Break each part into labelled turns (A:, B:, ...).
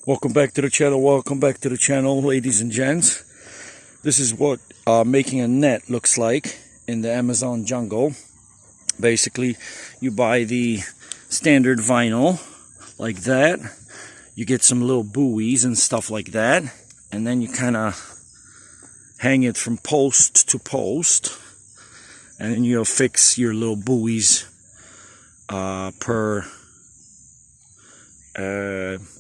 A: Welcome back to the channel, ladies and gents. This is what making a net looks like in the Amazon jungle. Basically, you buy the standard vinyl like that. You get some little buoys and stuff like that, and then you kind of hang it from post to post, and then you'll fix your little buoys per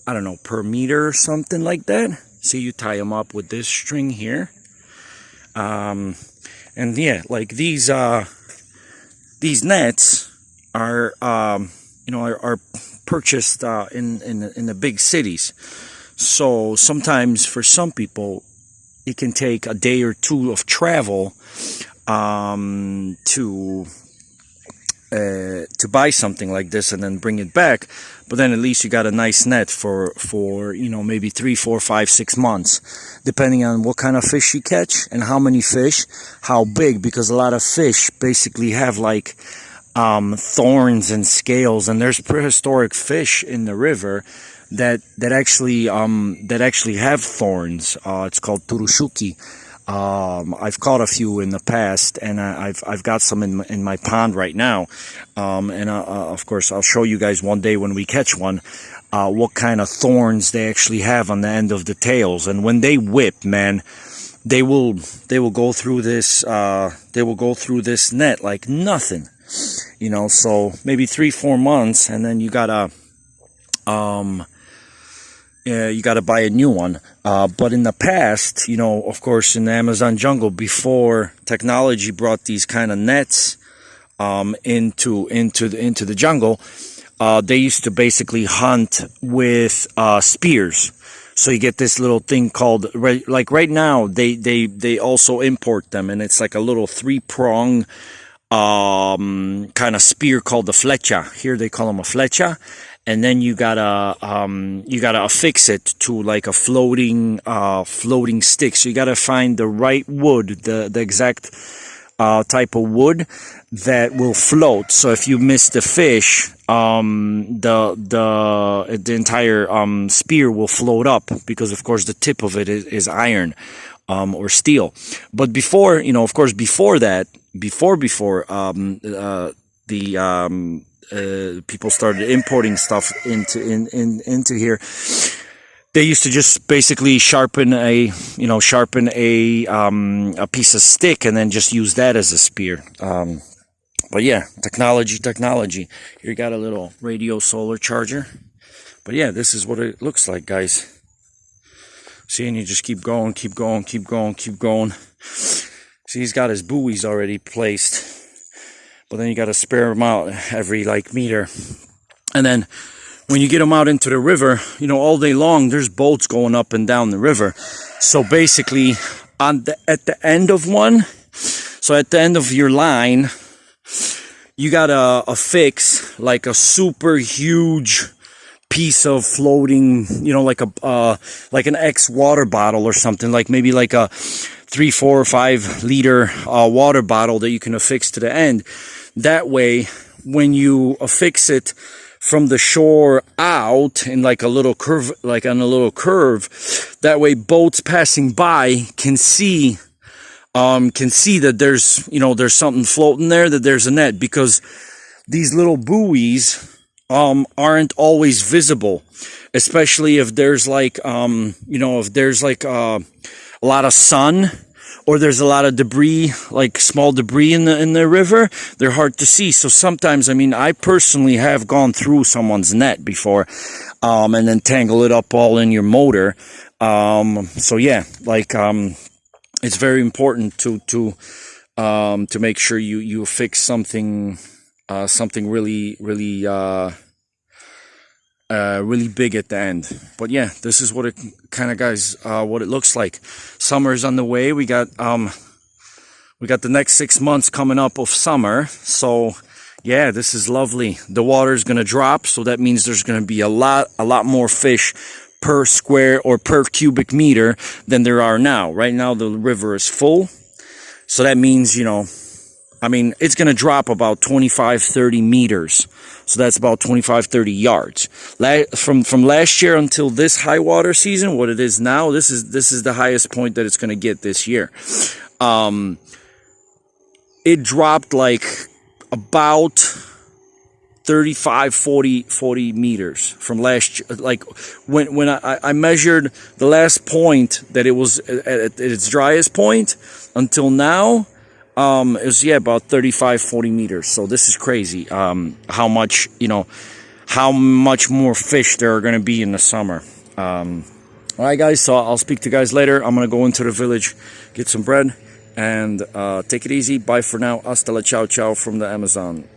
A: I don't know, per meter or something like that. So you tie them up with this string here, and yeah, like these nets are are purchased in the big cities. So sometimes for some people it can take a day or two of travel to buy something like this and then bring it back. But then at least you got a nice net for maybe 3, 4, 5, 6 months, depending on what kind of fish you catch and how many fish, how big, because a lot of fish basically have like thorns and scales, and there's prehistoric fish in the river that actually have thorns. It's called turushuki. I've caught a few in the past, and I've got some in my pond right now, and of course I'll show you guys one day when we catch one what kind of thorns they actually have on the end of the tails. And when they whip, man, they will go through this net like nothing, so maybe 3-4 months, and then you gotta buy a new one. But in the past, of course, in the Amazon jungle, before technology brought these kind of nets into the jungle, they used to basically hunt with spears. So you get this little thing called, like right now, they also import them, and it's like a little 3-prong kind of spear called the flecha. Here they call them a flecha. And then you gotta affix it to like a floating stick. So you gotta find the right wood, the exact type of wood that will float. So if you miss the fish, the entire spear will float up, because of course the tip of it is iron or steel. But before, of course, before that, before people started importing stuff into here, they used to just basically sharpen a piece of stick and then just use that as a spear. But yeah, technology. Here you got a little radio solar charger. But yeah, this is what it looks like, guys. See, and you just keep going. See, he's got his buoys already placed. But then you got to spare them out every meter. And then when you get them out into the river, all day long, there's boats going up and down the river. So basically, at the end of one, so at the end of your line, you got to affix like a super huge piece of floating, like an X water bottle or something, like maybe like a 3, 4, or 5 liter water bottle that you can affix to the end. That way, when you affix it from the shore out in like a little curve, that way boats passing by can see that there's something floating there, that there's a net, because these little buoys aren't always visible, especially if there's a lot of sun, or there's a lot of debris, like small debris in the river. They're hard to see. So sometimes, I personally have gone through someone's net before, and then tangle it up all in your motor. So yeah, it's very important to make sure you fix something really big at the end. But yeah, this is what it kind of, guys, what it looks like. Summer's on the way. We got the next 6 months coming up of summer. So yeah, this is lovely. The water's gonna drop, so that means there's gonna be a lot more fish per square or per cubic meter than there are now. Right now the river is full, so that means I mean, it's going to drop about 25, 30 meters. So that's about 25, 30 yards. From last year until this high water season, what it is now, this is the highest point that it's going to get this year. It dropped like about 35, 40 meters from last year. Like when I measured the last point that it was at its driest point until now, it was, yeah, about 35, 40 meters. So this is crazy. How much, how much more fish there are going to be in the summer. All right, guys. So I'll speak to you guys later. I'm going to go into the village, get some bread, and take it easy. Bye for now. Hasta la ciao ciao from the Amazon.